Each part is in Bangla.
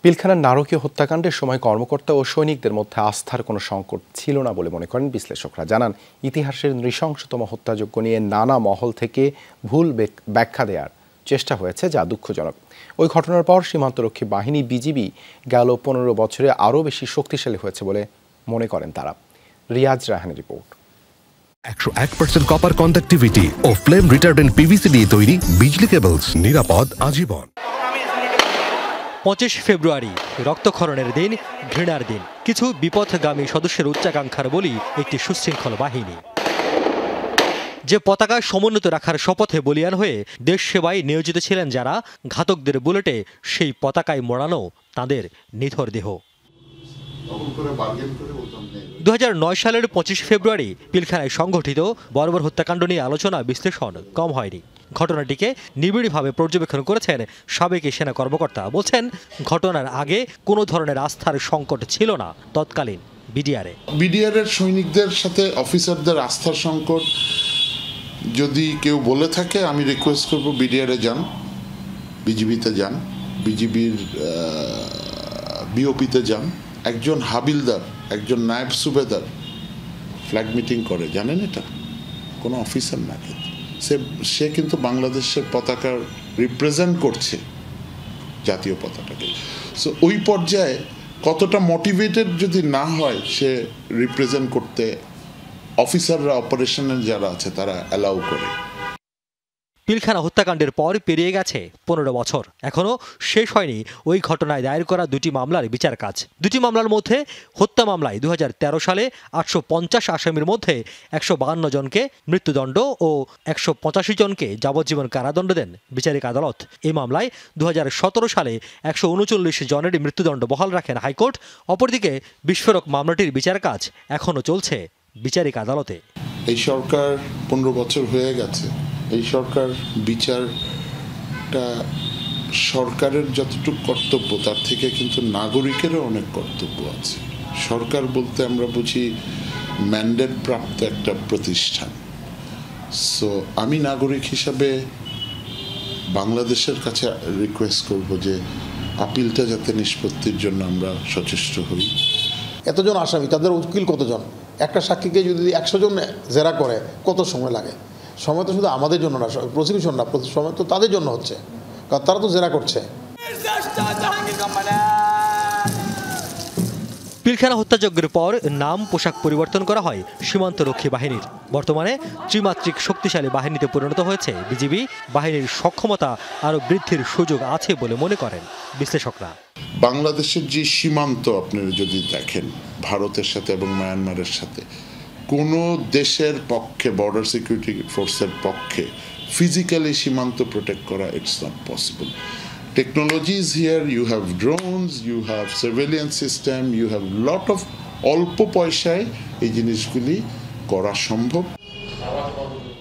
পিলখানার নারকীয় হত্যাকাণ্ডের সময় কর্মকর্তা ও সৈনিকদের মধ্যে আস্থার কোনো সংকট ছিল না বলে মনে করেন বিশ্লেষকরা। জানান, ইতিহাসের নৃশংসতম হত্যাযজ্ঞ নিয়ে নানা মহল থেকে ভুল ব্যাখ্যা দেওয়ার চেষ্টা হয়েছে, যা দুঃখজনক। ওই ঘটনার পর সীমান্তরক্ষী বাহিনী বিজিবি গেল 15 বছরে আরও বেশি শক্তিশালী হয়েছে বলে মনে করেন তারা। রিয়াজ রায়হানের রিপোর্ট। 101% কপার কন্ডাক্টিভিটি ও ফ্লেম রিটার্ডেন্ট পিভিসি দিয়ে তৈরি বিজলি কেবলস, নিরাপদ আজীবন। 25 ফেব্রুয়ারি রক্তক্ষরণের দিন, ঘৃণার দিন। কিছু বিপথগামী সদস্যের উচ্চাকাঙ্ক্ষার বলি একটি সুশৃঙ্খল বাহিনী, যে পতাকা সমুন্নত রাখার শপথে বলিয়ান হয়ে দেশ সেবায় নিয়োজিত ছিলেন যারা, ঘাতকদের বুলেটে সেই পতাকায় মোড়ানো তাদের নিথর দেহ। 2009 সালের 25 ফেব্রুয়ারি পিলখানায় সংঘটিত বর্বর হত্যাকাণ্ড নিয়ে আলোচনা বিশ্লেষণ কম হয়নি। ঘটনাটিকে নিবিড়ভাবে পর্যবেক্ষণ করেছেন সাবেক সেনা কর্মকর্তা। বলছেন, ঘটনার আগে কোনো ধরনের আস্থার সংকট ছিল না তৎকালীন বিডিআরের সৈনিকদের সাথে অফিসারদের আস্থার সংকট যদি কেউ বলে থাকে, আমি রিকোয়েস্ট করব বিডিআরে যান, বিজিবিতে যান, বিজিবির বিওপিতে যান। একজন হাবিলদার, একজন নায়েব সুবেদার ফ্ল্যাগ মিটিং করে, জানেন এটা? কোনো অফিসার না, কিন্তু সে কিন্তু বাংলাদেশের পতাকা রিপ্রেজেন্ট করছে, জাতীয় পতাকাকে। সো ওই পর্যায়ে কতটা মোটিভেটেড যদি না হয় সে রিপ্রেজেন্ট করতে, অফিসাররা অপারেশনের যারা আছে তারা অ্যালাউ করে। পিলখানা হত্যাকাণ্ডের পর পেরিয়ে গেছে 15 বছর, এখনো শেষ হয়নি ওই ঘটনায় দায়ের করা 2টি মামলার বিচার কাজ। 2টি মামলার মধ্যে হত্যা মামলায় 2013 সালে 850 আসামির মধ্যে 152 জনকে মৃত্যুদণ্ড ও 185 জনকে যাবজ্জীবন কারাদণ্ড দেন বিচারিক আদালত। এই মামলায় 2017 সালে 139 জনের মৃত্যুদণ্ড বহাল রাখেন হাইকোর্ট। অপরদিকে বিস্ফোরক মামলাটির বিচার কাজ এখনো চলছে বিচারিক আদালতে। এই সরকার 15 বছর হয়ে গেছে। এই সরকার বিচারটা সরকারের যতটুকু কর্তব্য তার থেকে কিন্তু নাগরিকেরও অনেক কর্তব্য আছে। সরকার বলতে আমরা বুঝি ম্যান্ডেট প্রাপ্ত একটা প্রতিষ্ঠান। সো আমি নাগরিক হিসাবে বাংলাদেশের কাছে রিকোয়েস্ট করব যে আপিলটা যাতে নিষ্পত্তির জন্য আমরা সচেষ্ট হই। এতজন আসামি, তাদের উকিল কতজন? একটা সাক্ষীকে যদি 100 জন জেরা করে কত সময় লাগে? সময় তো শুধু আমাদের জন্য না, প্রসিকিউশন না, সময় তো তাদের জন্য হচ্ছে, কারণ তারা তো জেরা করছে। পিলখানা হত্যাযজ্ঞের পর নাম পোশাক পরিবর্তন করা হয় সীমান্তরক্ষী বাহিনীর। বর্তমানে ত্রিমাত্রিক শক্তিশালী বাহিনীতে পরিণত হয়েছে বিজিবি। বাহিনীর সক্ষমতা আরও বৃদ্ধির সুযোগ আছে বলে মনে করেন বিশ্লেষকরা। বাংলাদেশের যে সীমান্ত আপনারা যদি দেখেন, ভারতের সাথে এবং মায়ানমারের সাথে, কোনো দেশের পক্ষে, বর্ডার সিকিউরিটি ফোর্সের পক্ষে ফিজিক্যালি সীমান্ত প্রোটেক্ট করা, it's not possible. Technology is here, you have drones, you have surveillance system, you have lot of অল্প পয়সায় এই জিনিসগুলি করা সম্ভব।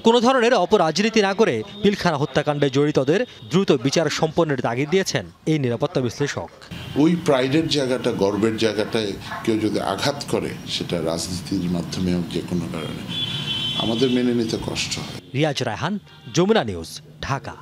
কোনো ধরনের অপরাজনীতি না করে পিলখানা হত্যাকাণ্ডে জড়িতদের দ্রুত বিচার সম্পন্নের তাগিদ দিয়েছেন এই নিরাপত্তা বিশ্লেষক। ওই প্রাইডের জায়গাটা, গর্বের জায়গাটায় কেউ যদি আঘাত করে, সেটা রাজনীতির মাধ্যমে হোক, যে কোনো কারণে, আমাদের মেনে নিতে কষ্ট হয়। রিয়াজ রায়হান, যমুনা নিউজ, ঢাকা।